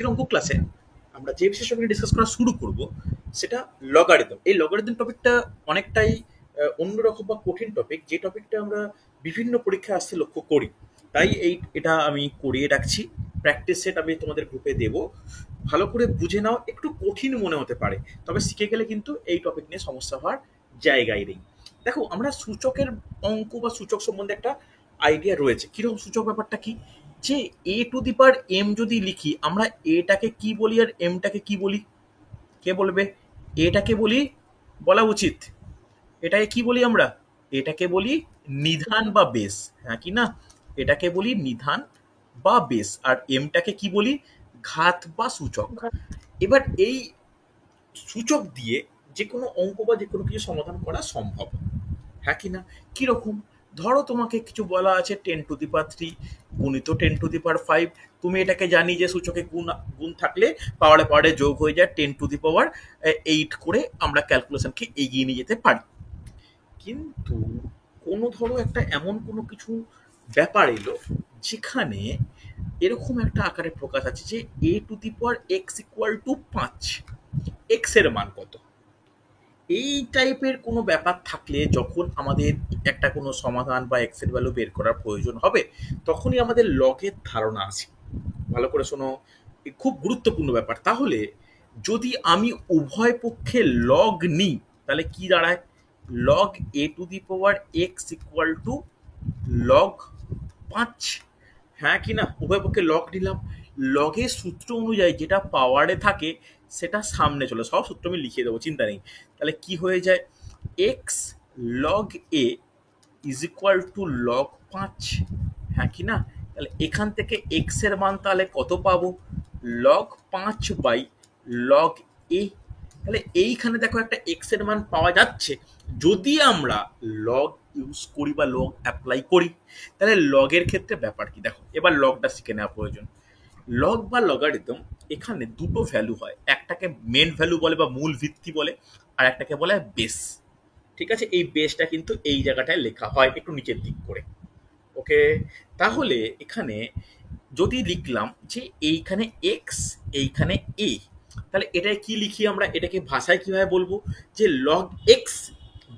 আজকের অঙ্ক ক্লাসে আমরা যে বিশেষ টপিক ডিসকাস করা শুরু করব সেটা লগারিদম। এই লগারিদম টপিকটা অনেকটাই অন্যরকম বা কঠিন টপিক, যে টপিকটা আমরা বিভিন্ন পরীক্ষায় আসতে লক্ষ্য করি। তাই এটা আমি করিয়ে রাখছি, প্র্যাকটিস সেট আমি তোমাদের গ্রুপে দেব। ভালো করে বুঝে নাও, একটু কঠিন মনে হতে পারে, তবে শিখে গেলে কিন্তু এই টপিক নিয়ে সমস্যা হওয়ার জায়গায় নেই। দেখো, আমরা সূচকের অঙ্ক বা সূচক সম্বন্ধে একটা আইডিয়া রয়েছে। কিরকম সূচক, ব্যাপারটা কি, যে A to the power M যদি লিখি, আমরা এটাকে কি বলি আর এমটাকে কি বলি? কে বলবে? এটাকে বলি, বলা উচিত, এটাকে কি বলি আমরা? এটাকে বলি নিধান বা বেস, হ্যাঁ কি না? এটাকে বলি নিধান বা বেস। আর এমটাকে কি বলি? ঘাত বা সূচক। এবার এই সূচক দিয়ে যে কোনো অঙ্ক বা যে কোনো কিছু সমাধান করা সম্ভব, হ্যাঁ কি না? কিরকম? ধরো তোমাকে কিছু বলা আছে 10⁻³ গুণিত 10⁻5। তুমি এটাকে জানি যে সূচকে গুণ গুণ থাকলে পাওয়ারে পাওয়ারে যোগ হয়ে যায় 10⁻8 করে আমরা ক্যালকুলেশনকে এগিয়ে নিয়ে যেতে পারি। কিন্তু কোনো ধরো একটা এমন কোনো কিছু ব্যাপার এলো যেখানে এরকম একটা আকারে প্রকাশ আছে যে a⁻x=5, এক্স এর মান কত? এই টাইপের কোনো ব্যাপার থাকলে যখন আমাদের একটা কোনো সমাধান বা এক্স এর ভ্যালু বের করার প্রয়োজন হবে, তখনই আমাদের লগের ধারণা আসে। ভালো করে শোনো, খুব গুরুত্বপূর্ণ ব্যাপার। তাহলে যদি আমি উভয় পক্ষে লগ নিই, তাহলে কি দাঁড়ায়? লগ a⁻x=log 5, হ্যাঁ কি না? উভয় পক্ষে লগ নিলাম, লগের সূত্র অনুযায়ী যেটা পাওয়ারে থাকে সেটা সামনে চলে, সব সূত্র আমি লিখিয়ে দেবো, চিন্তা নেই। তাহলে কি হয়ে যায়? এক্স লগ এ = log 5, হ্যাঁ কি না? তাহলে এখান থেকে এক্স এর মান তাহলে কত পাবো? log 5/log a। তাহলে এইখানে দেখো একটা এক্স এর মান পাওয়া যাচ্ছে। যদি আমরা লগ ইউজ করি বা লগ অ্যাপ্লাই করি, তাহলে লগের ক্ষেত্রে ব্যাপার কি দেখো। এবার লগটা শিখে নেওয়া প্রয়োজন। লগ বা লগারিদম, এখানে দুটো ভ্যালু হয়, একটাকে মেন ভ্যালু বলে বা মূল ভিত্তি বলে, আর একটাকে বলে বেস। ঠিক আছে, এই বেসটা কিন্তু এই জায়গাটায় লেখা হয় একটু নিচের দিক করে। ওকে, তাহলে এখানে যদি লিখলাম যে এইখানে এক্স, এইখানে এ, তাহলে এটাকে কি লিখি আমরা? এটাকে ভাষায় কিভাবে বলবো? যে লগ এক্স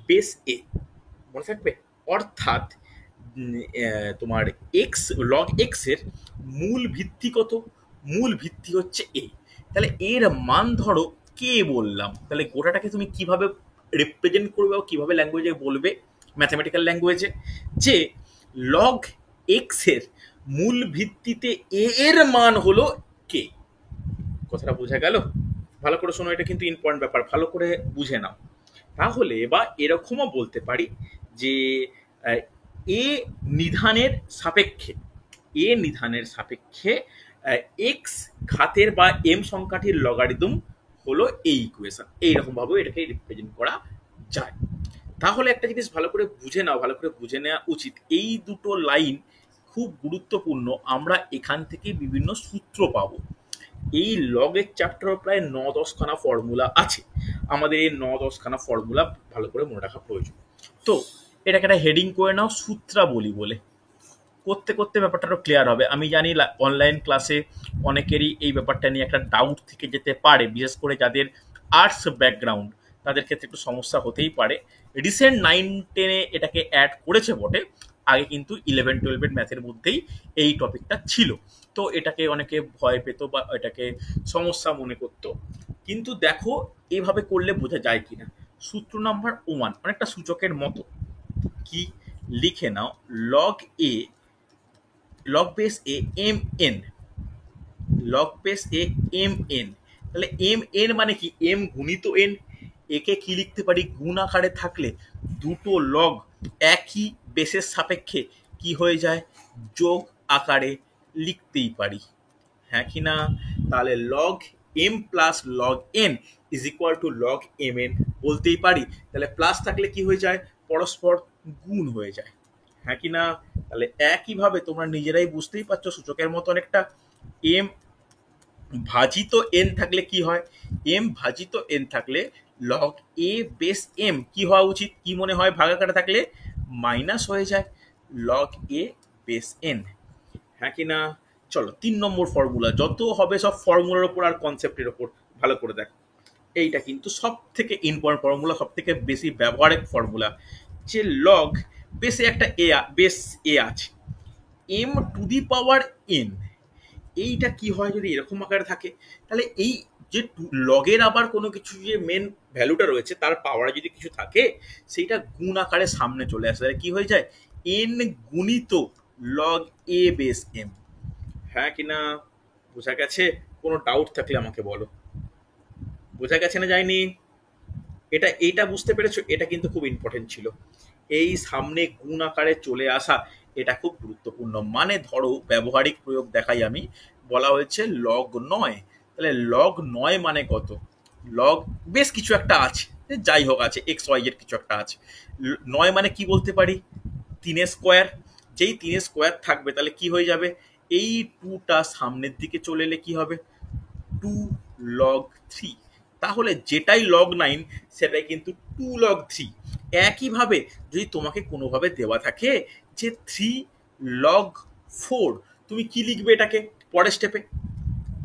বেস এ, মনে থাকবে? অর্থাৎ তোমার এক্স, লগ এক্স এর মূল ভিত্তি কত? মূল ভিত্তি হচ্ছে এ। তাহলে এর মান ধরো কে বললাম, তাহলে গোটাটাকে তুমি কিভাবে রিপ্রেজেন্ট করবে বা কিভাবে ল্যাঙ্গুয়েজে বলবে, ম্যাথমেটিক্যাল ল্যাঙ্গুয়েজে, যে লগ এক্স এর মূল ভিত্তিতে এ এর মান হলো কে। কথাটা বোঝা গেল? ভালো করে শোনো, এটা কিন্তু ইম্পর্টেন্ট ব্যাপার, ভালো করে বুঝে নাও। তাহলে বা এরকমও বলতে পারি যে এ নিধানের সাপেক্ষে, এ নিধানের সাপেক্ষে এক্স ঘাতের বা এম সংখ্যাটির লগারিদম হলো এই ইকুয়েশন। এইরকম ভাবে এটাকে রিপ্রেজেন্ট করা যায়। তাহলে একটা জিনিস ভালো করে বুঝে নাও, ভালো করে বুঝে নেওয়া উচিত, এই দুটো লাইন খুব গুরুত্বপূর্ণ। আমরা এখান থেকে বিভিন্ন সূত্র পাবো। এই লগের চ্যাপ্টারে প্রায় 9-10খানা ফর্মুলা আছে। আমাদের এই 9-10খানা ফর্মুলা ভালো করে মনে রাখা প্রয়োজন। তো এটাকে একটা হেডিং করে নাও, সূত্রাবলী বলে। করতে করতে ব্যাপারটা আরো ক্লিয়ার হবে। আমি জানি অনলাইন ক্লাসে অনেকেরই এই ব্যাপারটা নিয়ে একটা ডাউট থেকে যেতে পারে, বিশেষ করে যাদের আর্টস ব্যাকগ্রাউন্ড, তাদের ক্ষেত্রে একটু সমস্যা হতেই পারে। রিসেন্ট 9-10-এ এটাকে অ্যাড করেছে বটে, আগে কিন্তু 11-12-এর ম্যাথের মধ্যেই এই টপিকটা ছিল। তো এটাকে অনেকে ভয় পেত বা এটাকে সমস্যা মনে করতো। কিন্তু দেখো এইভাবে করলে বোঝা যায় কিনা। সূত্র নাম্বার 1 অনেকটা সূচকের মতো। কি লিখে নাও? Log A, log base A M N, log base A M N. তাহলে এম এন মানে কি? এম গুণিত এন। একে কি লিখতে পারি? গুণ আকারে থাকলে দুটো লগ একই বেসের সাপেক্ষে কি হয়ে যায়? যোগ আকারে লিখতেই পারি, হ্যাঁ কি না? তাহলে log M plus log N = log mn বলতেই পারি। তাহলে প্লাস থাকলে কি হয়ে যায়? পরস্পর গুণ হয়ে যায়, হ্যাঁ কি না? তাহলে একইভাবে তোমরা নিজেরাই বুঝতেই পারছো, সূচকের মতো অনেকটা। এম ভাজিত এন থাকলে কি হয়? এম ভাজিত এন থাকলে লগ এ বেস এম কি হওয়া উচিত? কি মনে হয় ভাগাকারে থাকলে? মাইনাস হয়ে যায় লগ এ বেস এন, হ্যাঁ কি না? চলো 3 নম্বর ফর্মুলা, যত হবে সব ফর্মুলার ওপর আর কনসেপ্টের ওপর। ভালো করে দেখো, এইটা কিন্তু সব থেকে ইম্পর্টেন্ট ফর্মুলা, সব থেকে বেশি ব্যবহারিক ফর্মুলা, যে লগ বেসে একটা বেস এ আছে, M to the power N. এইটা কি হয় যদি এরকম আকারে থাকে, তাহলে এই যে লগের আবার কোনো কিছু যে মেন ভ্যালুটা রয়েছে তার পাওয়ারে যদি কিছু থাকে, সেইটা গুণ আকারে সামনে চলে আসে, তাহলে কি হয়ে যায়, এন গুণিত লগ এ বেস এম। হ্যাঁ কিনা বোঝা গেছে? কোনো ডাউট থাকলে আমাকে বলো। বোঝা গেছে না যায়নি? এইটা বুঝতে পেরেছো? এটা কিন্তু খুব ইম্পর্টেন্ট ছিল, এই সামনে গুণ আকারে চলে আসা, এটা খুব গুরুত্বপূর্ণ। মানে ধরো ব্যবহারিক প্রয়োগ দেখাই আমি, বলা হয়েছে লগ 9, তাহলে লগ 9 মানে কত, লগ বেশ কিছু একটা আছে, যাই হোক আছে এক্স ওয়াই এর কিছু একটা আছে, 9 মানে কি বলতে পারি, 3 স্কোয়ার। যেই 3 স্কোয়ার থাকবে তাহলে কি হয়ে যাবে, এই টুটা সামনের দিকে চলে এলে কি হবে, 2 log 3। তাহলে যেটাই log 9 সেটাই কিন্তু 2 log 3। একইভাবে যদি তোমাকে কোনোভাবে দেওয়া থাকে যে 3 log 4, তুমি কি লিখবে এটাকে পরের স্টেপে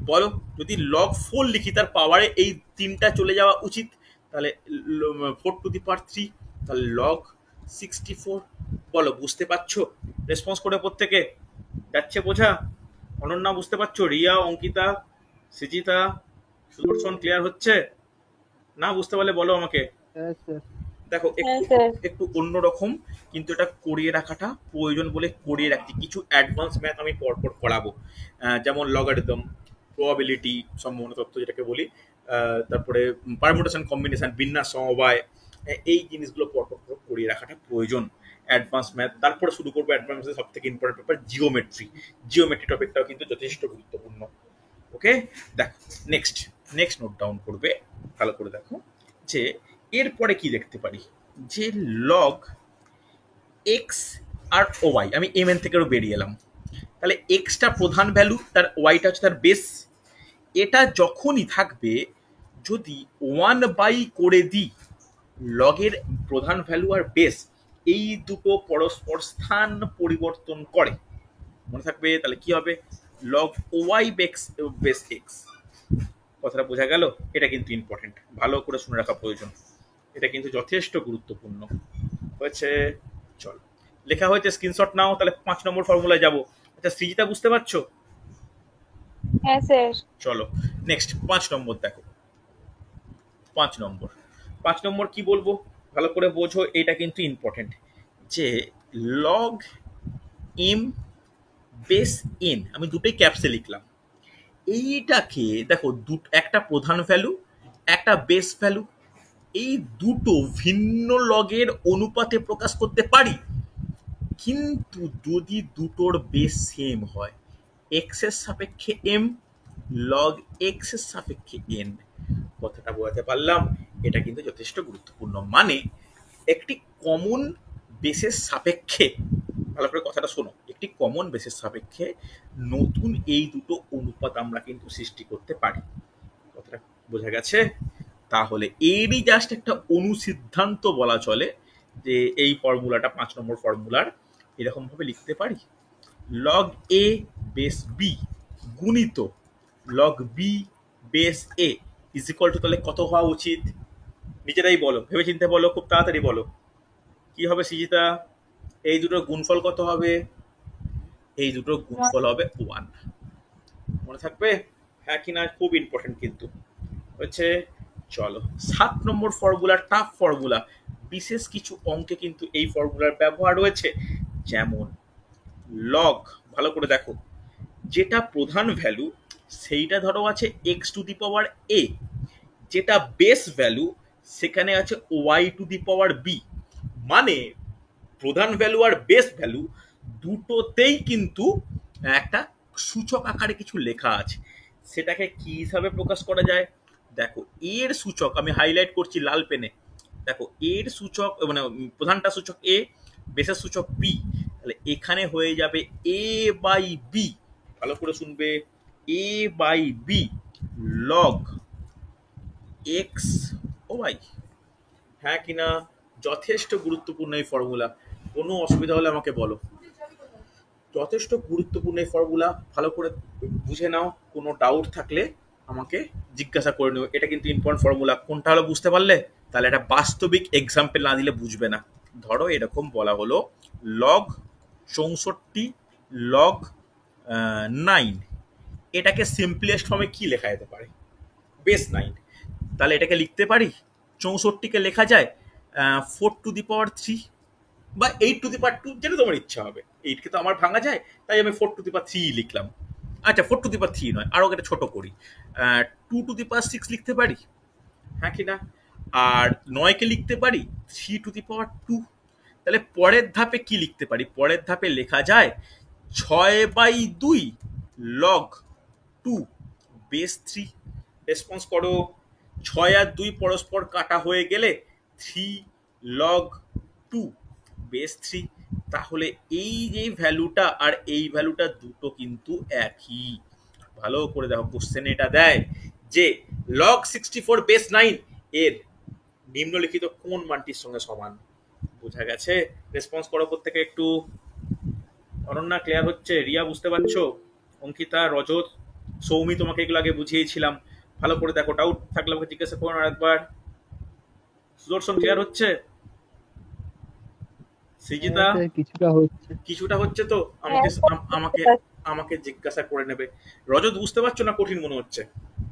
বলো? যদি log 4 লিখি তার পাওয়ারে এই 3টা চলে যাওয়া উচিত, তাহলে 4 টু দি পাওয়ার 3, তাহলে log 64। বলো বুঝতে পারছো? রেসপন্স করে প্রত্যেকে, যাচ্ছে বোঝা? অনন্যা বুঝতে পারছো? রিয়া, অঙ্কিতা, সৃজিতা, সুদর্শন ক্লিয়ার হচ্ছে? না বুঝতে পারলে বলো আমাকে। হ্যাঁ স্যার। দেখো হ্যাঁ একটু স্যার। একটু অন্যরকম, কিন্তু এটা করিয়ে রাখাটা প্রয়োজন বলে করিয়ে রাখছি। কিছু অ্যাডভান্স ম্যাথ আমি পরপর করাবো, যেমন লগারিদম, প্রবাবিলিটি, সম্ভাবনা তত্ত্ব যেটাকে বলি, তারপরে পারমুটেশন কম্বিনেশন, বিন্যাস সমবায়, এই জিনিসগুলো পরপর করিয়ে রাখাটা প্রয়োজন অ্যাডভান্স ম্যাথ। তারপরে শুরু করবো অ্যাডভান্স ম্যাথের সব থেকে ইম্পর্টেন্ট ব্যাপার জিওমেট্রি। জিওমেট্রি টপিকটাও কিন্তু যথেষ্ট গুরুত্বপূর্ণ। ওকে, দেখো নেক্সট নেক্সট নোট ডাউন করবে, ভালো করে দেখো যে এরপরে কি দেখতে পারি, যে লগ এক্স আর ওয়াই, আমি এম এন থেকেও বেরিয়ে এলাম, তাহলে এক্সটা প্রধান ভ্যালু, তার ওয়াইটা হচ্ছে তার বেস। এটা যখনই থাকবে, যদি 1 বাই করে দিই লগের প্রধান ভ্যালু আর বেস, এই দুটো পরস্পর স্থান পরিবর্তন করে, মনে থাকবে, তাহলে কি হবে, লগ ওয়াই বেস এক্স। কথাটা বোঝা গেল? এটা কিন্তু ইম্পর্টেন্ট, ভালো করে শুনে রাখা প্রয়োজন, এটা কিন্তু যথেষ্ট গুরুত্বপূর্ণ হয়েছে। চল, লেখা হয়েছে, স্ক্রিনশট নাও। তাহলে 5 নম্বর ফর্মুলায় যাব। আচ্ছা সৃজিতা বুঝতে পারছো? হ্যাঁ স্যার। চলো নেক্সট 5 নম্বর দেখো। 5 নম্বর, 5 নম্বর কি বলবো ভালো করে বোঝো, এটা কিন্তু ইম্পর্টেন্ট, যে লগ এম বেস এন, আমি দুটোই ক্যাপসে লিখলাম। এইটাকে দেখো, একটা প্রধান ভ্যালু, একটা বেস ভ্যালু, এই দুটো ভিন্ন লগের অনুপাতে প্রকাশ করতে পারি, কিন্তু যদি দুটোর বেস সেম হয়, এক্স এর সাপেক্ষে এম, লগ এক্স এর সাপেক্ষে এন। কথাটা বোঝাতে পারলাম? এটা কিন্তু যথেষ্ট গুরুত্বপূর্ণ। মানে একটি কমন বেসের সাপেক্ষে, ভালো করে কথাটা শোনো, একটি কমন বেসের সাপেক্ষে নতুন এই দুটো অনুপাত আমরা কিন্তু সৃষ্টি করতে পারি। কথাটা বোঝা গেছে? তাহলে এরই জাস্ট একটা অনুসিদ্ধান্ত বলা চলে, যে এই ফর্মুলাটা 5 নম্বর ফর্মুলার এরকম ভাবে লিখতে পারি, লগ এ বেস বি গুণিত log B base A is equal to, তাহলে কত হওয়া উচিত? নিজেরাই বলো, ভেবে চিন্তে বলো, খুব তাড়াতাড়ি বলো কি হবে সৃজিতা? এই দুটোর গুণফল কত হবে? এই দুটোর গুণফল হবে 1। মনে থাকবে? হ্যাঁ কিনা? খুব ইম্পর্টেন্ট কিন্তু হচ্ছে। চলো 7 নম্বর ফর্মুলা, টাফ ফর্মুলা, বিশেষ কিছু অঙ্কে কিন্তু এই ফর্মুলার ব্যবহার রয়েছে। যেমন লগ, ভালো করে দেখো, যেটা প্রধান ভ্যালু সেইটা ধরো আছে এক্স টু দি পাওয়ার এ, যেটা বেস ভ্যালু সেখানে আছে Y to the power B. মানে প্রধান ভ্যালু আর বেস ভ্যালু দুটোতেই কিন্তু একটা সূচক আকারে কিছু লেখা আছে, সেটাকে কি হিসাবে প্রকাশ করা যায়? দেখো এর সূচক আমি হাইলাইট করছি লাল পেনে, দেখো এর সূচক মানে প্রধানটা সূচক এ, বেসের সূচক বি, তাহলে এখানে হয়ে যাবে এ বাই বি। ভালো করে শুনবে, A by B log X Y. হ্যাঁ কিনা? যথেষ্ট গুরুত্বপূর্ণ এই ফর্মুলা। কোনো অসুবিধা হলে আমাকে বলো। যথেষ্ট গুরুত্বপূর্ণ এই ফর্মুলা, ভালো করে বুঝে নাও, কোনো ডাউট থাকলে আমাকে জিজ্ঞাসা করে নিও। এটা কিন্তু ইম্পর্টেন্ট ফর্মুলা, কোনটা হলো বুঝতে পারলে তাহলে এটা বাস্তবিক এক্সাম্পল না দিলে বুঝবে না। ধরো এরকম বলা হলো লগ 64 লগ 9, এটাকে সিম্পলেস্ট ফর্মে কি লেখা যেতে পারে? বেস 9। তাহলে এটাকে লিখতে পারি, 64কে লেখা যায় 4⁻³ বা 8⁻², যেটা তোমার ইচ্ছা হবে। 8কে তো আমার ভাঙা যায়, তাই আমি 4⁻³ লিখলাম। আচ্ছা, 4⁻³ নয়, আরও একটা ছোট করি, 2⁻6 লিখতে পারি, হ্যাঁ কি না? আর 9কে লিখতে পারি 3⁻2। তাহলে পরের ধাপে কি লিখতে পারি? পরের ধাপে লেখা যায় 6/2 লগ 2 বেস 3। রেসপন্স করো। 6 আর 2 পরস্পর কাটা হয়ে গেলে 3 লগ 2 বেস 3। তাহলে এই যে ভ্যালুটা আর এই ভ্যালুটা দুটো কিন্তু একই। ভালো করে দেখো, কোশ্চেন এটা দেয় যে লগ 64 বেস 9 এর নিম্নলিখিত কোন মানটির সঙ্গে সমান। বোঝা গেছে? রেসপন্স করো প্রত্যেকে একটু। অনন্যা ক্লিয়ার হচ্ছে? রিয়া বুঝতে পারছো? অঙ্কিতা, রজত, সৌমি, তোমাকে এগুলো আগে বুঝিয়েছিলাম, ভালো করে দেখো। ডাউট থাকলে আমাকে জিজ্ঞাসা করুন আরেকবার। সুদর্শন ক্লিয়ার হচ্ছে? সৃজিতা কিছুটা হচ্ছে। কিছুটা হচ্ছে তো হ্যাঁ আমাকে স্যার, বুঝতে আমাকে পারছি। আমাকে জিজ্ঞাসা করে নেবে। রজত বুঝতে পারছো না কঠিন মনে হচ্ছে?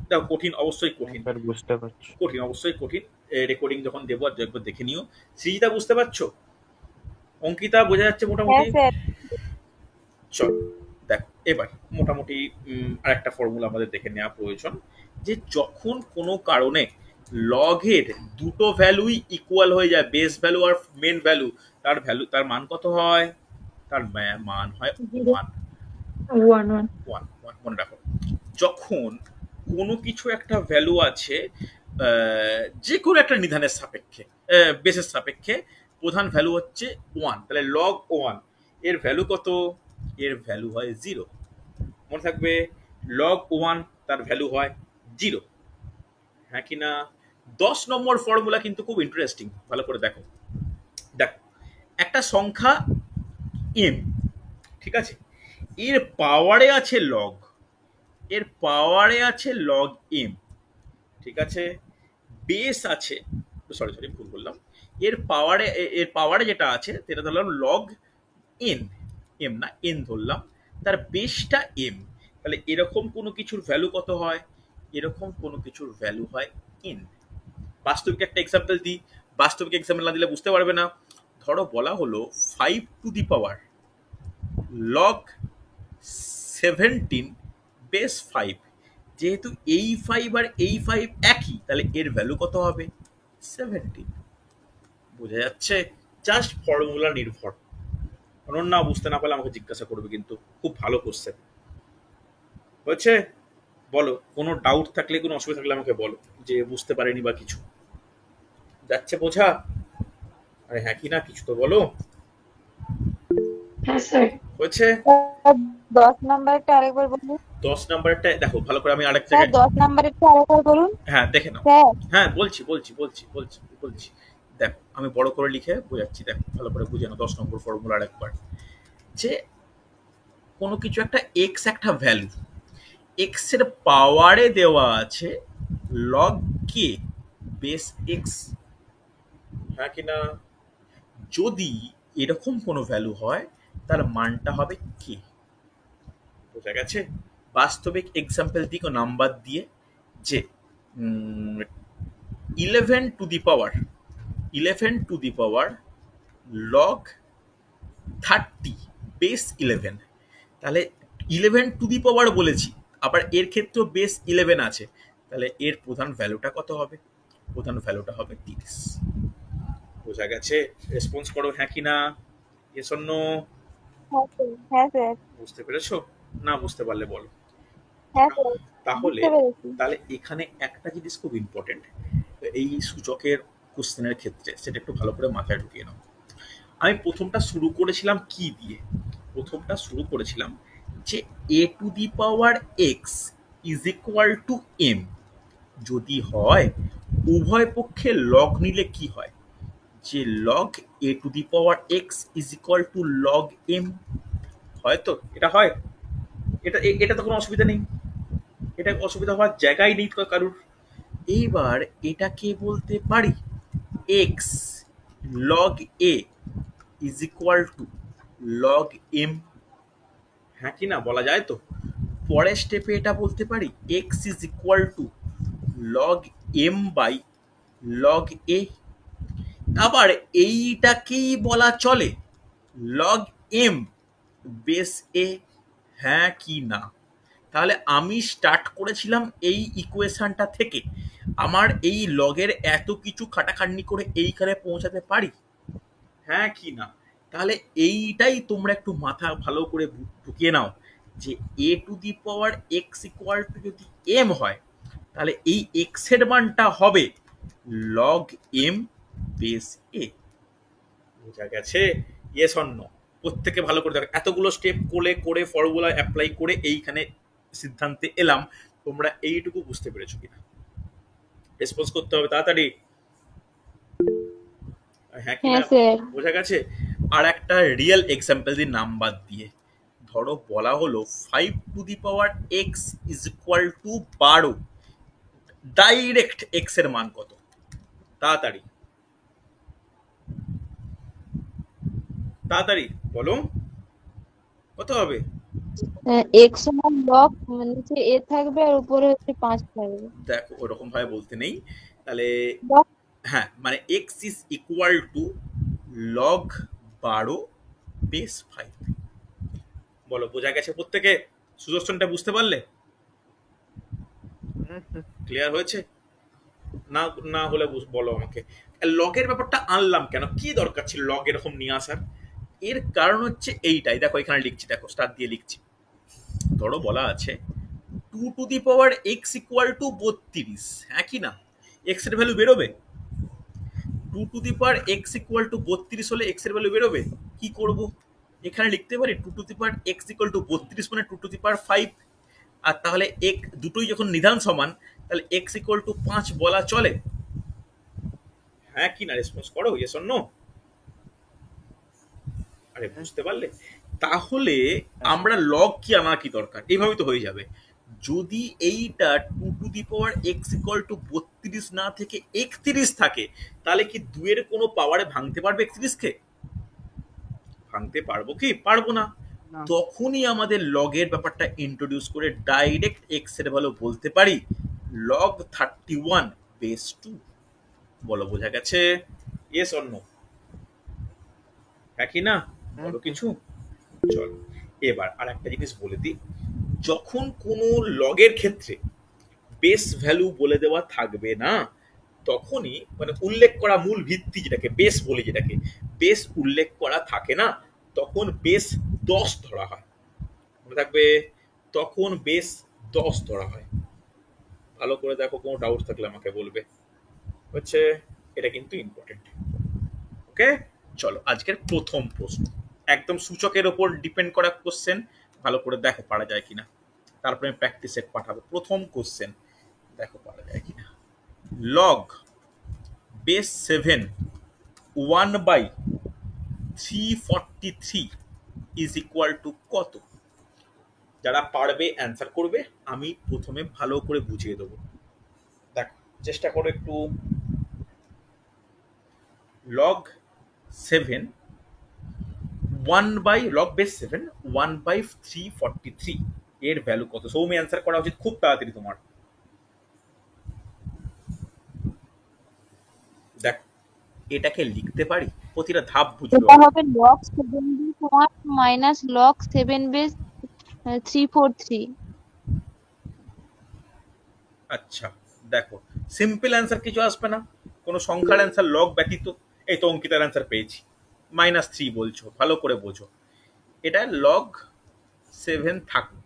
দেখো কঠিন, অবশ্যই কঠিন, স্যার বুঝতে পারছি। কঠিন অবশ্যই কঠিন। রেকর্ডিং যখন দেবো আর একবার দেখে নিও। সৃজিতা বুঝতে পারছো? অঙ্কিতা বোঝা যাচ্ছে হ্যাঁ মোটামুটি? স্যার। চল দেখো এবার মোটামুটি আরেকটা ফর্মুলা আমাদের দেখে নেওয়া প্রয়োজন, যে যখন কোনো কারণে লগের দুটো ভ্যালুই ইকুয়াল হয়ে যায়, বেস ভ্যালু আর মেন ভ্যালু, তার মান কত হয়? তার মান হয় 1। 1 ওয়ান ওয়ান মনে রাখো। যখন কোনো কিছু একটা ভ্যালু আছে যে কোনো একটা নিধানের সাপেক্ষে, বেসের সাপেক্ষে, প্রধান ভ্যালু হচ্ছে 1, তাহলে লগ 1 এর ভ্যালু কত? এর ভ্যালু হয় 0। মনে থাকবে, লগ 1 তার ভ্যালু হয় 0, হ্যাঁ কি না? 10 নম্বর ফর্মুলা কিন্তু খুব ইন্টারেস্টিং, ভালো করে দেখো। দেখো একটা সংখ্যা m, ঠিক আছে, এর পাওয়ারে আছে লগ, এর পাওয়ারে আছে লগ m, ঠিক আছে, বেস আছে, সরি সরি ভুল বললাম, এর পাওয়ারে যেটা আছে সেটা ধরলাম লগ n, m না n ধরলাম, তার বেসটা m। তাহলে এরকম কোনো কিছুর ভ্যালু কত হয়? এরকম কোনো কিছুর ভ্যালু হয় n। বাস্তবিক একটা এক্সাম্পল দিই, বাস্তবিক এক্সাম্পল না দিলে বুঝতে পারবে না। ধরো বলা হলো 5⁻, লগ 17 বেস 5। যেহেতু এই 5 আর এই 5 একই, তাহলে এর ভ্যালু কত হবে? 17। বোঝা যাচ্ছে? জাস্ট ফর্মুলা নির্ভর। অনন্যা বুঝতে না পারলে আমাকে জিজ্ঞাসা করবে, কিন্তু খুব ভালো কোশ্চেন হয়েছে। বলো, কোনো ডাউট থাকলে, কোনো অসুবিধা থাকলে আমাকে বলো, যে বুঝতে পারেনি বা কিছু। যাচ্ছে বোঝা? আরে হ্যাঁ কি না, কিছু তো বলো। হ্যাঁ স্যার। হয়েছে? 10 নাম্বারটা আরেকবার বলুন 10 নাম্বারটা দেখো ভালো করে, আমি আরেক স্যার। জায়গায় 10 নাম্বারেরটা আরেকবার বলুন হ্যাঁ দেখে নাও। স্যার। হ্যাঁ বলছি বলছি বলছি বলছি বলছি দেখো, আমি বড় করে লিখে বোঝাচ্ছি, দেখো ভালো করে বুঝে নাও। 10 নম্বর ফর্মুলা আরেকবার, যে কোনো কিছু একটা এক্স একটা ভ্যালু, এক্স এর পাওয়ারে দেওয়া আছে লগ কে বেস এক্স, হ্যাঁ কি না? যদি এরকম কোনো ভ্যালু হয় তার মানটা হবে কে। বোঝা গেছে? বাস্তবিক এক্সাম্পল দিকে নাম্বার দিয়ে, যে 11⁻, লগ 30 বেস 11। তাহলে 11⁻ বলেছি, আবার এর ক্ষেত্রেও বেস 11 আছে, তাহলে এর প্রধান ভ্যালুটা কত হবে? প্রধান ভ্যালুটা হবে 30। বোঝা গেছে? রেসপন্স করো হ্যাঁ কি না, ইয়েস অর নো। হ্যাঁ স্যার। হ্যাঁ স্যার। বুঝতে পেরেছো? না বুঝতে পারলে বলো। হ্যাঁ স্যার, তাহলে বুঝতে পেরেছি। তাহলে এখানে একটা জিনিস খুব ইম্পর্টেন্ট এই সূচকের কোশ্চেনের ক্ষেত্রে, সেটা একটু ভালো করে মাথায় ঢুকিয়ে নাও। আমি প্রথমটা শুরু করেছিলাম কি দিয়ে? প্রথমটা শুরু করেছিলাম যে a⁻x is equal two m যদি হয়, উভয় পক্ষে লগ নিলে কি হয়? যে log a⁻x is equal to log m। হয়তো এটা হয়, এটা তো কোনো অসুবিধা নেই, এটা অসুবিধা হওয়ার জায়গায় নেই তো কারুর। এইবার এটাকে বলতে পারি X log A is equal to log M, হ্যাঁ কি না বলা যায় তো? পরের স্টেপে এটা বলতে পারি X is equal to log M by log A. আবার এইটাকেই বলা চলে লগ এম বেস এ, হ্যাঁ কি না? তাহলে আমি স্টার্ট করেছিলাম এই ইকুয়েশনটা থেকে, আমার এই লগের এত কিছু খাটাখাটনি করে এইখানে পৌঁছাতে পারি, হ্যাঁ কি না? তাহলে এইটাই তোমরা একটু মাথা ভালো করে ঢুকিয়ে নাও যে A to the power X equal to যদি এম হয়, তাহলে এই এক্স এর মানটা হবে লগ এম বেস এ। বোঝা গেছে? Yes or no? প্রত্যেকে ভালো করে দেখো, এতগুলো স্টেপ করে করে ফর্মুলা অ্যাপ্লাই করে এইখানে সিদ্ধান্তে এলাম, তোমরা এইটুকু বুঝতে পেরেছো কিনা? রেসপন্স করতে হবে তাড়াতাড়ি, হ্যাঁ কি না? হ্যাঁ স্যার। বোঝা গেছে? আর একটা রিয়েল এক্সাম্পল দিয়ে নাম্বার দিয়ে, ধরো বলা হলো 5 two the power x is equal two 12, direct x এর মান কত? তাড়াতাড়ি তাড়াতাড়ি বলো, কত হবে? এক্স সমান লগ নিচে এ থাকবে আর উপরে হচ্ছে 5 থাকবে। দেখো ওরকম ভাবে বলতে নেই, তাহলে লগ হ্যাঁ মানে x is equal to log 12 base 5। বলো বোঝা গেছে প্রত্যেকে? সুদর্শনটা বুঝতে পারলে? হ্যাঁ স্যার। ক্লিয়ার হয়েছে? না না হলে বলো আমাকে। লগের ব্যাপারটা আনলাম কেন, কি দরকার ছিল লগ এরকম নিয়ে আসার? এর কারণ হচ্ছে এইটাই, দেখো এখানে লিখছি, দেখো স্টার দিয়ে লিখছি। ধরো বলা আছে 2 two the power X equal two 32, হ্যাঁ কি না? এক্স এর ভ্যালু বেরোবে, 2 two the power X equal two 32 হলে এক্স এর ভ্যালু বেরোবে। কি করব? এখানে লিখতে পারি 2 two the power X equal two 32 মানে 2 টু দি পাওয়ার 5। আর তাহলে এক দুটোই যখন নিধান সমান, তাহলে এক্স ইকুয়াল টু 5 বলা চলে, হ্যাঁ কি না? রেসপন্স করো, ইয়েস অর নো? আরে বুঝতে পারলে? তাহলে আমরা লগ কি আনা কি দরকার, এইভাবেই তো হয়ে যাবে। যদি এইটা 2 two the power X equal two 32 না থেকে 31 থাকে, তাহলে কি 2 এর কোনো পাওয়ারে ভাঙতে পারবে 31 কে? ভাঙতে পারবো কি? পারবো না। না। তখনই আমাদের লগের ব্যাপারটা ইন্ট্রোডিউস করে ডাইরেক্ট এক্স এর ভ্যালু বলতে পারি লগ 31 বেস 2। বলো বোঝা গেছে? Yes or no? হ্যাঁ কি না? বলো কিছু। চলো এবার আর একটা জিনিস বলে দিই, যখন কোনো লগের ক্ষেত্রে বেস ভ্যালু বলে দেওয়া থাকবে না, তখনই মানে উল্লেখ করা মূল ভিত্তি যেটাকে বেস বলে, যেটাকে বেস উল্লেখ করা থাকে না, তখন বেস 10 ধরা হয়। মনে থাকবে, তখন বেস 10 ধরা হয়। ভালো করে দেখো, কোনো ডাউট থাকলে আমাকে বলবে, হচ্ছে এটা কিন্তু ইম্পর্টেন্ট। ওকে, চলো আজকের প্রথম প্রশ্ন, একদম সূচকের ওপর ডিপেন্ড করা কোশ্চেন, ভালো করে দেখো পারা যায় কিনা, তারপরে আমি প্র্যাকটিস সেট পাঠাবো। প্রথম কোশ্চেন দেখো পারা যায় কিনা। Log base 7 1/343 is equal two কত? যারা পারবে অ্যান্সার করবে, আমি প্রথমে ভালো করে বুঝিয়ে দেবো। দেখো চেষ্টা করো একটু। লগ 7 লগ বেস 7 1/343 এর ভ্যালু কত? সৌমি অ্যান্সার করা উচিত খুব তাড়াতাড়ি তোমার। দেখ এটাকে লিখতে পারি, প্রতিটা ধাপ বুঝবে। এটা হবে log 7 base 1 minus log 7 base 343। আচ্ছা দেখো, সিম্পল অ্যান্সার কিছু আসবে না, কোনো সংখ্যার অ্যান্সার লগ ব্যতীত। এই তো অঙ্কিতার অ্যান্সার পেয়েছি, -3 বলছো, ভালো করে বোঝো। এটা লগ 7 থাকুক,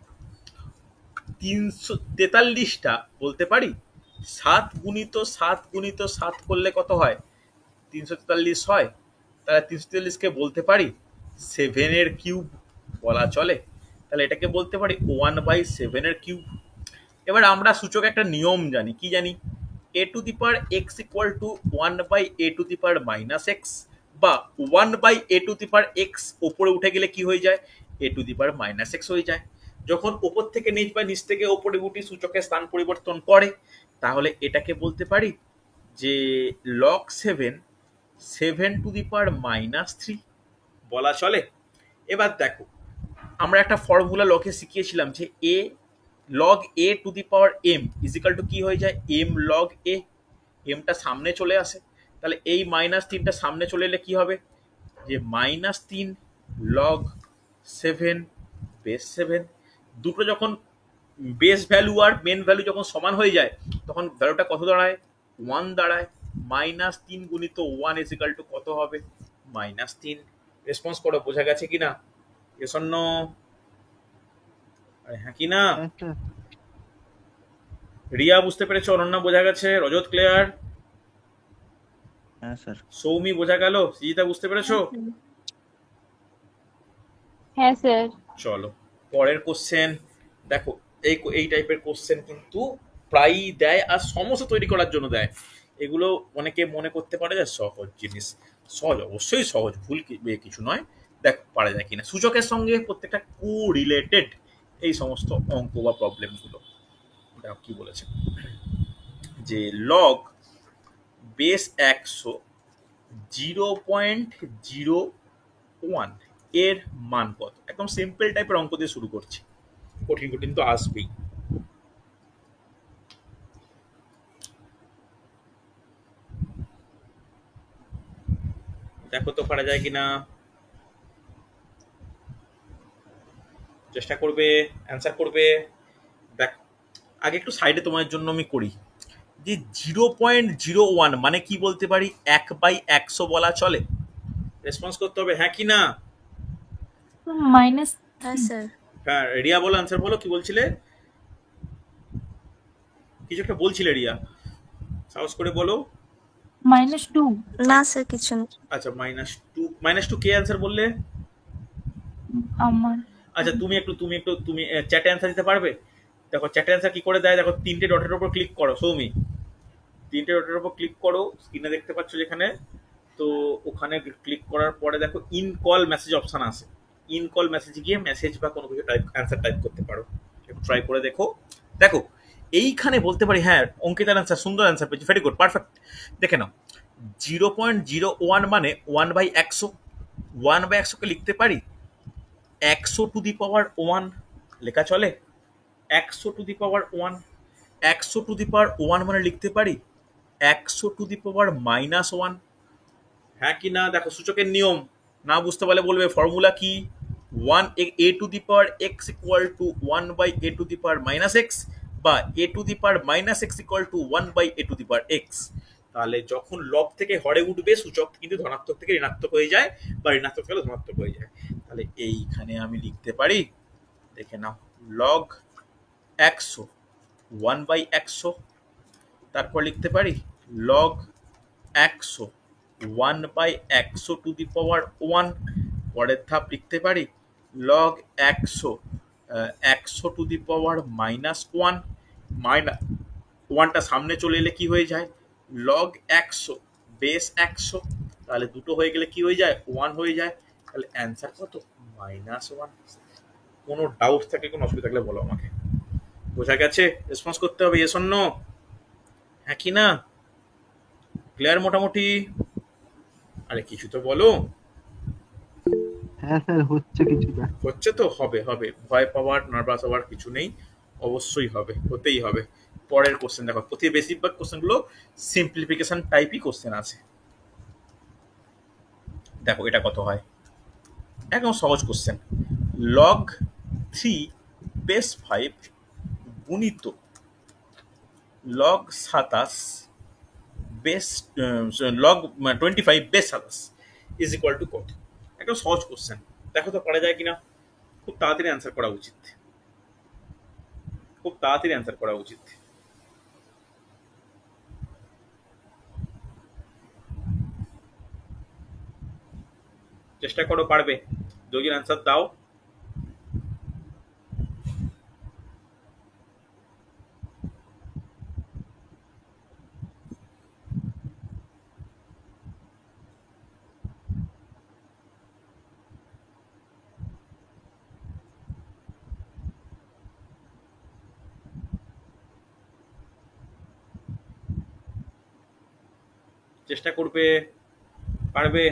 343টা বলতে পারি 7 গুণিত 7 গুণিত 7 করলে কত হয়? 343 হয়। তাহলে 343কে বলতে পারি 7 এর কিউব বলা চলে। তাহলে এটাকে বলতে পারি 1/7 এর কিউব। এবার আমরা সূচক একটা নিয়ম জানি, কি জানি? a two the power X equal two 1/a two the power minus x, বা 1/a two the power x ওপরে উঠে গেলে কি হয়ে যায়? A to the power minus X হয়ে যায়। যখন ওপর থেকে নিচ বা নিচ থেকে ওপরে উঠি সূচকের স্থান পরিবর্তন করে, তাহলে এটাকে বলতে পারি যে log seven, seven two the power minus three বলা চলে। এবার দেখো, আমরা একটা ফর্মুলা লগে শিখিয়েছিলাম যে A log A to the power M equal to কি হয়ে যায়, এম লগ এ। এমটা সামনে চলে আসে, তাহলে এই মাইনাস তিনটা সামনে চলে এলে কি হবে, যে মাইনাস তিন লগ সেভেন বেস সেভেন। দুটো যখন বেস ভ্যালু আর মেন ভ্যালু যখন সমান হয়ে যায়, তখন ভ্যালুটা কত দাঁড়ায়, ওয়ান দাঁড়ায়। মাইনাস তিন গুণিত ওয়ান ইজিক্যাল টু কত হবে, মাইনাস তিন। রেসপন্স করো, বোঝা গেছে কিনা? Yes or no? হ্যাঁ কি না? হ্যাঁ স্যার। রিয়া বুঝতে পেরেছো? অনন্যা বোঝা গেছে? রজত ক্লিয়ার? হ্যাঁ স্যার। সৌমি বোঝা গেল? সৃজিতা বুঝতে পেরেছো? হ্যাঁ স্যার। চলো পরের কোশ্চেন দেখো। এই টাইপের কোশ্চেন কিন্তু প্রায়ই দেয়, আর সমস্যা তৈরি করার জন্য দেয়। এগুলো অনেকে মনে করতে পারে যে সহজ জিনিস, সহজ, অবশ্যই সহজ, ভুল কিছু নয়। দেখ পারা যায় কিনা। সূচকের সঙ্গে প্রত্যেকটা কো রিলেটেড এই সমস্ত অঙ্ক বা প্রবলেমগুলো। দেখো কি বলেছে, যে লগ বেস একশো 0.01 এর মান কত। একদম সিম্পল টাইপের অঙ্ক দিয়ে শুরু করছি, কঠিন কঠিন তো আসবেই। দেখো তো পারা যায় কিনা, চেষ্টা করবে, অ্যান্সার করবে। দেখ আগে একটু সাইডে তোমার জন্য আমি করি, যে 0.01 মানে কি বলতে পারি, 1/100 বলা চলে। রেসপন্স করতে হবে হ্যাঁ কি না। মাইনাস। হ্যাঁ স্যার। হ্যাঁ রিয়া বলো, অ্যান্সার বলো, কি বলছিলে? কিছু একটা বলছিলে রিয়া, সাহস করে বলো। -2। না স্যার কিছু না। আচ্ছা -2 কে অ্যান্সার বললে? আমার আচ্ছা তুমি চ্যাটে অ্যান্সার দিতে পারবে? দেখো চ্যাটে অ্যান্সার কি করে দেয়, দেখো তিনটে ডটের উপর ক্লিক করো সৌমি, তিনটে ডটের উপর ক্লিক করো, স্ক্রিনে দেখতে পাচ্ছ যেখানে। তো ওখানে ক্লিক করার পরে দেখো ইন কল মেসেজ অপশন আছে, ইন কল মেসেজে গিয়ে মেসেজ বা কোনো কিছু টাইপ অ্যান্সার টাইপ করতে পারো। একটু ট্রাই করে দেখো। দেখো এইখানে বলতে পারি, হ্যাঁ অঙ্কিতার অ্যান্সার, সুন্দর অ্যান্সার পেয়েছি, ভেরি গুড, পারফেক্ট। দেখে নাও 0.01 মানে 1/100, 1/100কে লিখতে পারি 100 টু দি পাওয়ার 1 লেখা চলে। 100 two the power 1, 100 two the পাওয়ার 1 মানে লিখতে পারি 100 টু দি পাওয়ার -1। হ্যাঁ কি না? দেখো সূচকের নিয়ম, না বুঝতে পারলে বলবে ফর্মুলা কি, 1 a two the power x equal to 1/a two the power -x, বা a two the power -x equal to 1/a two the power x। তাহলে যখন লব থেকে হরে উঠবে সূচক কিন্তু ধনাত্মক থেকে ঋণাত্মক হয়ে যায়, বা ঋণাত্মক থেকে ধনাত্মক হয়ে যায়। তাহলে এইখানে আমি লিখতে পারি, দেখে নাও, লগ 100 1/100, তারপর লিখতে পারি লগ 100 1/100 টু দি পাওয়ার 1। পরের ধাপ লিখতে পারি লগ 100 100 টু দি পাওয়ার -1, ওয়ানটা সামনে চলে এলে কি হয়ে যায়, লগ 100 বেস 100। তাহলে দুটো হয়ে গেলে কি হয়ে যায়, 1 হয়ে যায়। তাহলে অ্যান্সার কত, -1। কোনো ডাউট থাকে, কোনো অসুবিধা থাকলে বলো আমাকে। বোঝা গেছে? রেসপন্স করতে হবে ইয়েস অর নো, হ্যাঁ কি না? ক্লিয়ার মোটামুটি? আরে কিছু তো বলো। হ্যাঁ স্যার, হচ্ছে কিছুটা। হচ্ছে তো, হবে হবে, ভয় পাওয়ার নার্ভাস হওয়ার কিছু নেই, অবশ্যই হবে, হতেই হবে। পরের কোশ্চেন দেখো, প্রতি বেশিরভাগ কোশ্চেনগুলো সিম্পলিফিকেশন টাইপই কোশ্চেন আছে। দেখো এটা কত হয়, একদম সহজ কোশ্চেন। লগ 3 বেস 5 গুণিত log 27 base log 25 base 27 is equal two কত। একদম সহজ কোশ্চেন, দেখো তো পারা যায় কিনা। খুব তাড়াতাড়ি অ্যান্সার করা উচিত, খুব তাড়াতাড়ি অ্যান্সার করা উচিত। চেষ্টা করো, পারবে। দুজন অ্যান্সার দাও। চেষ্টা করবে, পারবে?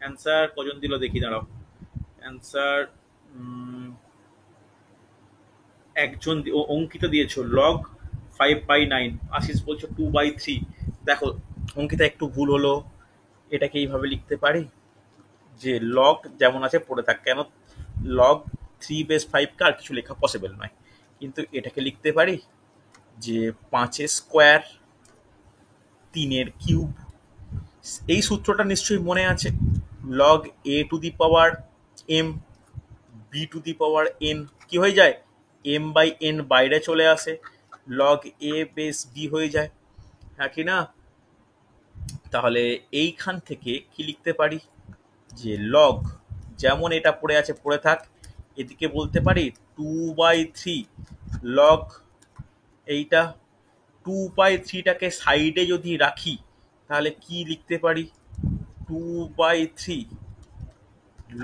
অ্যান্সার কজন দিল দেখি, দাঁড়াও। অ্যান্সার একজন অঙ্কিতা দিয়েছো লগ 5/9, আশিস বলছো 2/3। দেখো অঙ্কিতা একটু ভুল হলো, এটাকে এইভাবে লিখতে পারি যে লগ যেমন আছে পড়ে থাক, কেন লগ 3/5 আর কিছু লেখা পসিবল নয়, কিন্তু এটাকে লিখতে পারি যে 5 স্কোয়ার 3 কিউব। এই সূত্রটা নিশ্চয়ই মনে আছে, log a two the power m b two the power n কি হয়ে যায়, m/n বাইরে চলে আসে, লগ a বেস b হয়ে যায়, হ্যাঁ কি না? তাহলে এইখান থেকে কি লিখতে পারি যে লগ যেমন এটা পড়ে আছে পড়ে থাক, এদিকে বলতে পারি 2/3 লগ এইটা 2/3টাকে সাইডে যদি রাখি তাহলে কি লিখতে পারি, 2/3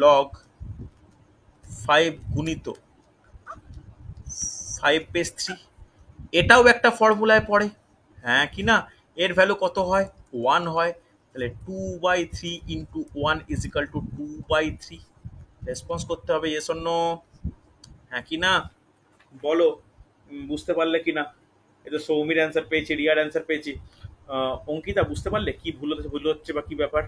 লগ 5 গুণিত 5/3। এটাও একটা ফর্মুলায় পড়ে, হ্যাঁ কি না? এর ভ্যালু কত হয়, 1 হয়, তাহলে 2/3 into 1 is equal to 2/3। Response করতে হবে ইয়েস অর নো, হ্যাঁ কি না? বলো বুঝতে পারলে কি না? এই তো সৌমির অ্যান্সার পেয়েছি, রিয়ার অ্যান্সার পেয়েছি। অঙ্কিতা বুঝতে পারলে কি ভুল হচ্ছে বা কি ব্যাপার?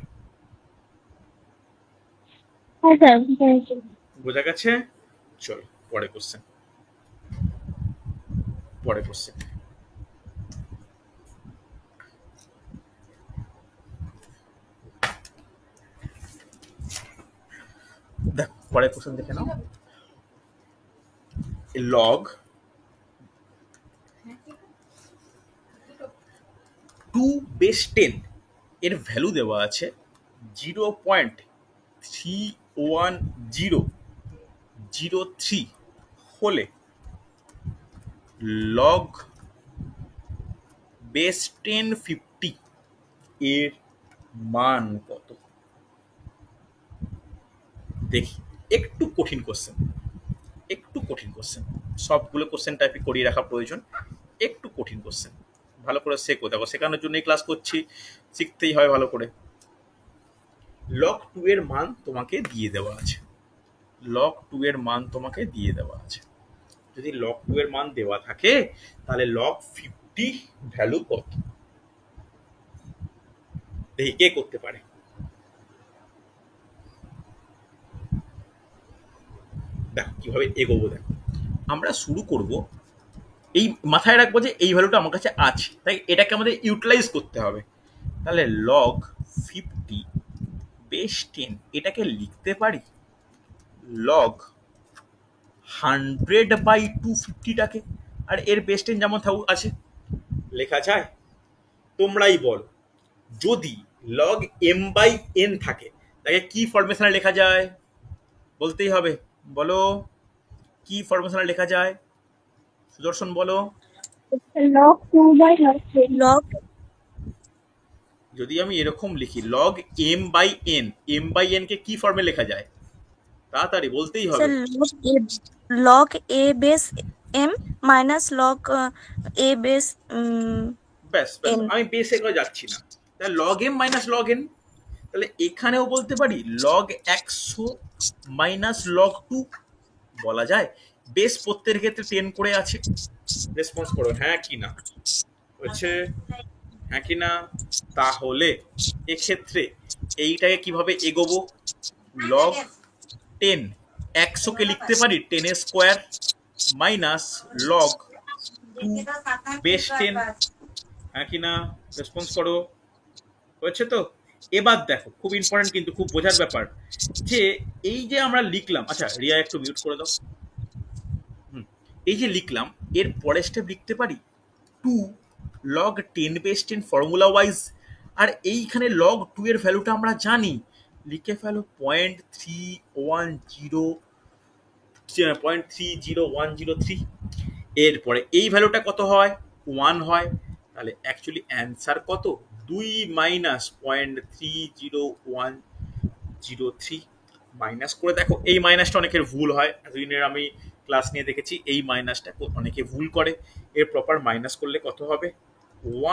হ্যাঁ স্যার, বুঝতে পেরেছি। বোঝা গেছে? চলো পরে কোশ্চেন, পরে কোশ্চেন। দেখ পরের কোশ্চেন দেখে নাও। লগ 2/10 এর ভ্যালু দেওয়া আছে 0.31003 হলে লগ বেস 1050 এর মান কত? দেখি, একটু কঠিন কোশ্চেন, একটু কঠিন কোশ্চেন, সবগুলো কোশ্চেন টাইপই করিয়ে রাখা প্রয়োজন, একটু কঠিন কোশ্চেন, ভালো করে শেখো। দেখো শেখানোর জন্যই ক্লাস করছি, শিখতেই হয় ভালো করে। লগ 2 এর মান তোমাকে দিয়ে দেওয়া আছে, লগ 2 এর মান তোমাকে দিয়ে দেওয়া আছে। যদি লগ 2 এর মান দেওয়া থাকে তাহলে লগ 50 ভ্যালু কত? দেখি কে করতে পারে। দেখো কিভাবে এগোবো, দেখো আমরা শুরু করব, এই মাথায় রাখবো যে এই ভ্যালুটা আমার কাছে আছে, তাই এটাকে আমাদের ইউটিলাইজ করতে হবে। তাহলে লগ 50/10 এটাকে লিখতে পারি লগ 100/250টাকে, আর এর বেস 10 যেমন থাকুক আছে, লেখা যায়? তোমরাই বল, যদি লগ m/n থাকে তাকে কি ফরমেশনে লেখা যায়? বলতেই হবে, বলো কি ফরমেশনে লেখা যায়? সুদর্শন বলো। লগ 2/3 লগ যদি আমি এরকম লিখি লগ m/n, m/n কে কি ফর্মে লেখা যায়? তাড়াতাড়ি বলতেই হবে। Log A base M minus log A base ব্যাস ব্যাস, এন। আমি বেসে করে যাচ্ছি না, তাহলে log m minus log n, তাহলে এখানেও বলতে পারি লগ 100 মাইনাস লগ 2 বলা যায়। বেস প্রত্যেকের ক্ষেত্রে 10 করে আছে। রেসপন্স করো হ্যাঁ কি না, হচ্ছে হ্যাঁ কি না? তাহলে এক্ষেত্রে এইটাকে কিভাবে এগোবো, লগ 10 100কে লিখতে পারি 10 স্কোয়ার মাইনাস লগ 2/10, হ্যাঁ কি না? রেসপন্স করো, হচ্ছে তো? এবার দেখো খুব ইম্পর্টেন্ট কিন্তু খুব বোঝার ব্যাপার, যে এই যে আমরা লিখলাম, আচ্ছা রিয়া একটু মিউট করে দাও। এই যে লিখলাম এর পরের স্টেপ লিখতে পারি 2 লগ 10/10 ফর্মুলা ওয়াইজ, আর এইখানে লগ 2 এর ভ্যালুটা আমরা জানি, লিখে ফেলো 0.300103। এরপরে এই ভ্যালুটা কত হয়, 1 হয়, তাহলে অ্যাকচুয়ালি অ্যান্সার কত, 2 মাইনাস 0.30103। মাইনাস করে দেখো, এই মাইনাসটা অনেকের ভুল হয়, এতদিনের আমি ক্লাস নিয়ে দেখেছি এই মাইনাসটা অনেকে ভুল করে। এর প্রপার মাইনাস করলে কত হবে?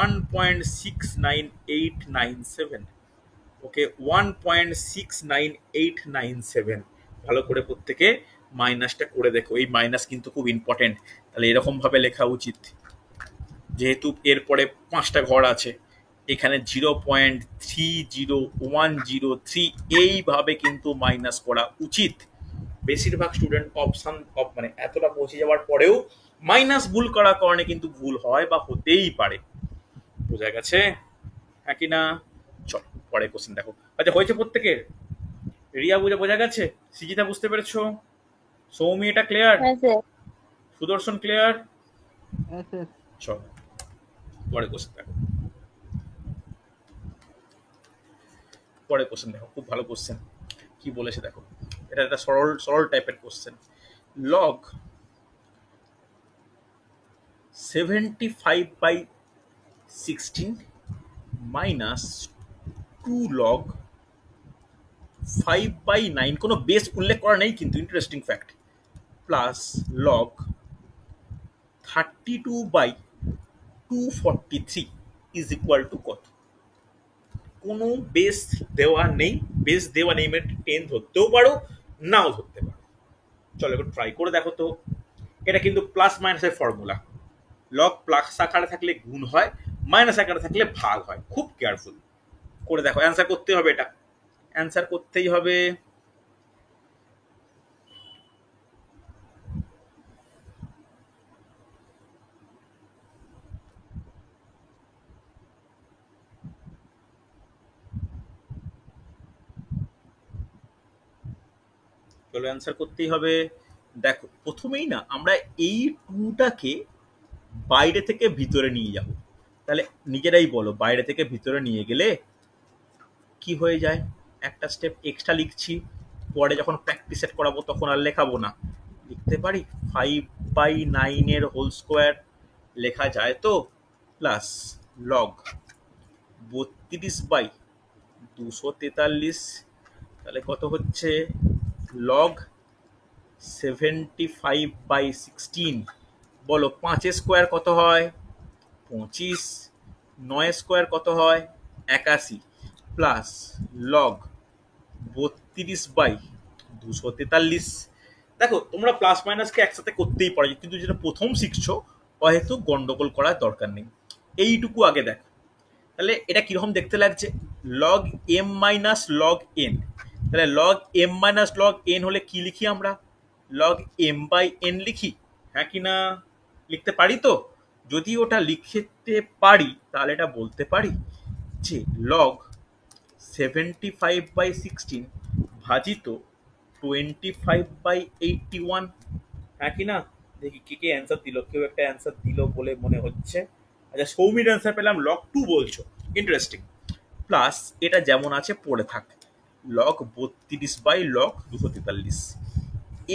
1.69897। ওকে, 1.69897। ভালো করে প্রত্যেকে মাইনাসটা করে দেখো, এই মাইনাস কিন্তু খুব ইম্পর্টেন্ট। তাহলে এরকম ভাবে লেখা উচিত, যেহেতু এরপরে 5টা ঘর আছে, এখানে 0.30103 এইভাবে কিন্তু মাইনাস করা উচিত। বেশিরভাগ স্টুডেন্ট অপশন মানে এতটা পৌঁছে যাওয়ার পরেও মাইনাস ভুল করার কারণে কিন্তু ভুল হয় বা হতেই পারে। বোঝা গেছে? হ্যাঁ কি না? চল পরের কোশ্চেন দেখো। আচ্ছা, হয়েছে প্রত্যেকের? রিয়া বোঝা গেছে? সিজিতা বুঝতে পেরেছো? সৌমি এটা ক্লিয়ার? হ্যাঁ স্যার। সুদর্শন ক্লিয়ার? হ্যাঁ স্যার। চল পরের কোশ্চেন দেখো। পরের কোশ্চেন দেখো, খুব ভালো কোশ্চেন। কি বলেছে দেখো, এটা একটা সরল সরল টাইপের কোশ্চেন। লগ 75/16 মাইনাস 2 লগ 5/9, কোনো বেস উল্লেখ করা নেই কিন্তু, interesting fact, plus log 32/243 is equal two কত? কোনো বেস দেওয়া নেই। বেস দেওয়া নেই মানে 10 ধরতেও পারো, নাও ধরতে পারো। চলো একটু ট্রাই করে দেখো তো। এটা কিন্তু প্লাস মাইনাসের ফর্মুলা। লগ প্লাস আকারে থাকলে গুণ হয়, মাইনাস আকারে থাকলে ভাগ হয়। খুব কেয়ারফুল করে দেখো, অ্যান্সার করতে হবে, এটা অ্যান্সার করতেই হবে। চলো অ্যান্সার করতেই হবে। দেখো প্রথমেই না আমরা এই টুটাকে বাইরে থেকে ভিতরে নিয়ে যাব। তাহলে নিজেরাই বলো, বাইরে থেকে ভিতরে নিয়ে গেলে কি হয়ে যায়? একটা স্টেপ এক্সট্রা লিখছি, পরে যখন প্র্যাকটিস সেট করাবো তখন আর লেখাবো না, লিখতে পারি 5/9 হোল স্কোয়ার লেখা যায় তো, প্লাস লগ 32/243, তাহলে কত হচ্ছে? লগ 75/16, বলো 5 স্কোয়ার কত হয়? 25, 9 স্কোয়ার কত হয়? 81, প্লাস লগ 32/243। দেখো তোমরা প্লাস মাইনাসকে একসাথে করতেই পারো, কিন্তু যেটা প্রথম শিখছো হয়তো গন্ডগোল করার দরকার নেই, এইটুকু আগে দেখো। তাহলে এটা কিরকম দেখতে লাগছে? Log M minus log N. তাহলে log M minus log N হলে কি লিখি আমরা? লগ এম বাই এন লিখি, হ্যাঁ কি না? লিখতে পারি তো? যদি ওটা লিখতে পারি তাহলে এটা বলতে পারি যে লগ 75/16 ভাজিত 25/81, হ্যাঁ কি না? দেখি কে কে অ্যান্সার দিল। কেউ একটা অ্যান্সার দিল বলে মনে হচ্ছে। আচ্ছা, সৌমির অ্যান্সার পেলাম লগ 2 বলছো, ইন্টারেস্টিং। প্লাস এটা যেমন আছে পড়ে থাক, লগ 32/লগ 243।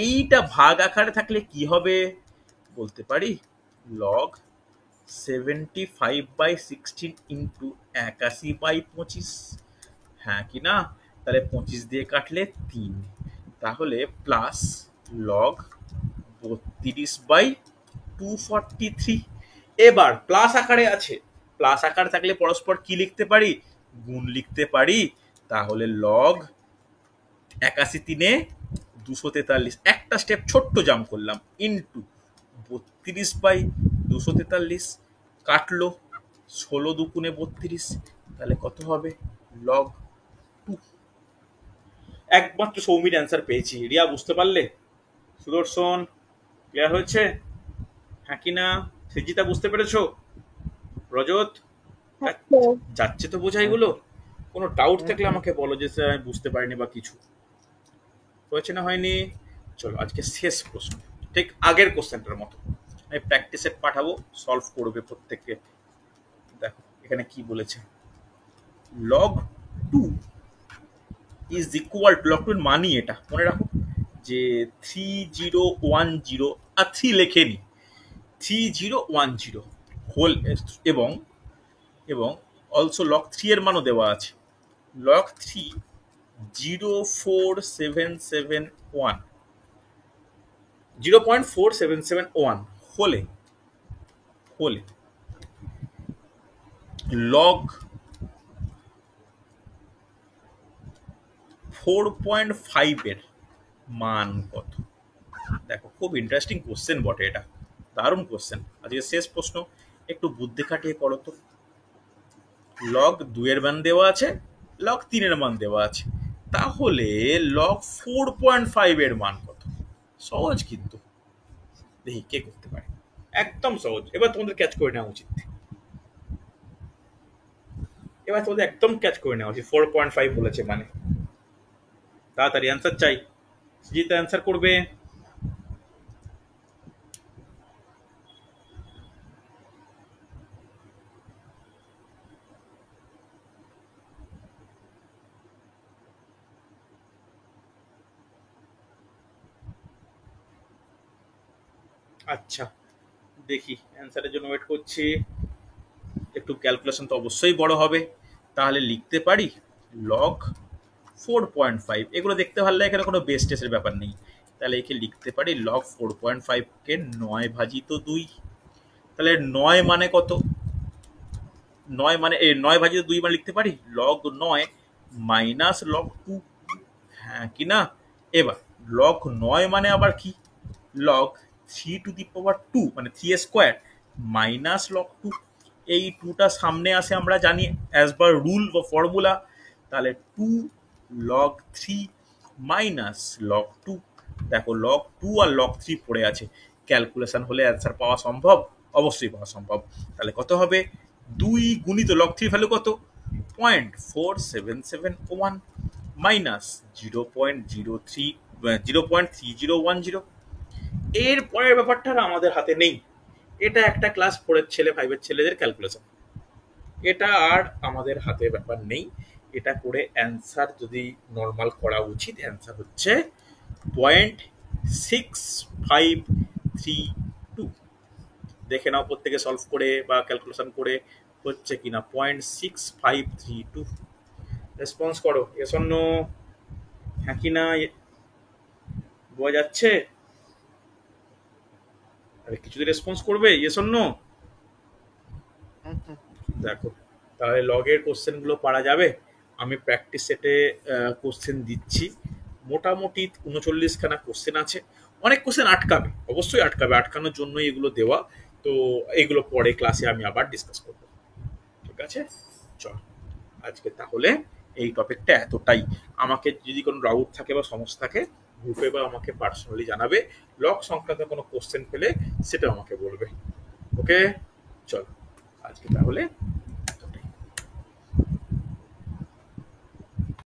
এইটা ভাগ আকারে থাকলে কি হবে বলতে পারি? লগ 75/16 ইন্টু 81/25, হ্যাঁ কি না? তাহলে 25 দিয়ে কাটলে 3, তাহলে প্লাস লগ 32/243। এবার প্লাস আকারে আছে, প্লাস আকারে থাকলে পরস্পর কি লিখতে পারি? গুণ লিখতে পারি। তাহলে লগ 81/3 একটা স্টেপ ছোট্ট জাম্প করলাম, ইন্টু 32/243, কাটলো 16 দুগুণে 32, তাহলে কত হবে? লগ 2। একমাত্র সৌমির অ্যান্সার পেয়েছি। রিয়া বুঝতে পারলে? সুদর্শন ক্লিয়ার হয়েছে? হ্যাঁ কি না? সৃজিতা বুঝতে পেরেছো? রজত যাচ্ছে তো বোঝা এগুলো? কোনো ডাউট থাকলে আমাকে বলো যে স্যার আমি বুঝতে পারিনি বা কিছু। হয়েছে না হয়নি? চলো আজকে শেষ প্রশ্ন, ঠিক আগের কোশ্চেনটার মতো আমি প্র্যাকটিসে পাঠাবো, সলভ করবে প্রত্যেককে। দেখো এখানে কি বলেছে, log 2 is equal to, log 2 এর মানই এটা মনে রাখো যে 3010 আর 3 লেখেনি, 3010 হোল, এবং এবং অলসো লগ 3 এর মানও দেওয়া আছে। লগ 3 0.4771 0.4771 হলে লগ 4.5 এর মান কত? দেখো খুব ইন্টারেস্টিং কোশ্চেন বটে, এটা দারুণ কোশ্চেন। আজকে শেষ প্রশ্ন, একটু বুদ্ধি খাটিয়ে করো তো। লগ 2 এর মান দেওয়া আছে, লগ 3 এর মান দেওয়া আছে, তাহলে লগ 4.5 এর মান কত? সহজ কিন্তু, দেখি কে করতে পারে। একদম সহজ, এবার তোমাদের ক্যাচ করে নেওয়া উচিত, একদম ক্যাচ করে নেওয়া উচিত। 4.5 বলেছে মানে, তাড়াতাড়ি অ্যান্সার চাই। সুজিত অ্যান্সার করবে। আচ্ছা দেখি, অ্যান্সারের জন্য ওয়েট করছি। একটু ক্যালকুলেশন তো অবশ্যই বড় হবে, তাহলে লিখতে পারি লগ 4.5। এগুলো দেখতে পারলে এখানে কোনো বেস টেসের ব্যাপার নেই, তাহলে একে লিখতে পারি লগ 4.5 কে 9 ভাজিত 2। তাহলে 9 মানে কত? 9 মানে 9 ভাজিত 2 মানে লিখতে পারি লগ 9 মাইনাস লগ 2, হ্যাঁ কি না? এবার লগ 9 মানে আবার কি? লগ 3 টু দি পাওয়ার 2 মানে 3 স্কোয়ার মাইনাস লগ 2। এই 2টা সামনে আসে আমরা জানি অ্যাজ পার রুল বা ফর্মুলা, তাহলে 2 লগ 3 মাইনাস লগ 2। দেখো লগ 2 আর লগ 3 পড়ে আছে, ক্যালকুলেশন হলে অ্যান্সার পাওয়া সম্ভব, অবশ্যই পাওয়া সম্ভব। তাহলে কত হবে? 2 গুণিত লগ 3 ভ্যালু কত? 0.4771 মাইনাস 0.3010। এর পরের ব্যাপারটা আর আমাদের হাতে নেই, এটা একটা ক্লাস 4 ছেলে 5 ছেলেদের ক্যালকুলেশন, এটা আর আমাদের হাতে ব্যাপার নেই। এটা করে অ্যান্সার যদি নর্মাল করা উচিত, অ্যান্সার হচ্ছে 0.6532। দেখে নাও প্রত্যেকে সলভ করে বা ক্যালকুলেশন করে হচ্ছে কিনা। 0.6532 রেসপন্স করো, এস অর নো, হ্যাঁ কি না বোঝা যাচ্ছে? আরে কিছু রেসপন্স করবে, ইয়েস অর নো? দেখো তাহলে লগের কোশ্চেন গুলো পারা যাবে। আমি প্র্যাকটিস সেটে কোশ্চেন দিচ্ছি, মোটামুটি 39খানা কোশ্চেন আছে। অনেক কোশ্চেন আটকাবে, অবশ্যই আটকাবে, আটকানোর জন্যই এগুলো দেওয়া। তো এগুলো পরে ক্লাসে আমি আবার ডিসকাস করবো, ঠিক আছে? চল আজকে তাহলে এই টপিকটা এতটাই। আমাকে যদি কোনো ডাউট থাকে বা সমস্যা থাকে গ্রুপে বা আমাকে পার্সোনালি জানাবে। লগ সংক্রান্ত কোনো কোশ্চেন পেলে সেটা আমাকে বলবে। ওকে চল আজকে তাহলে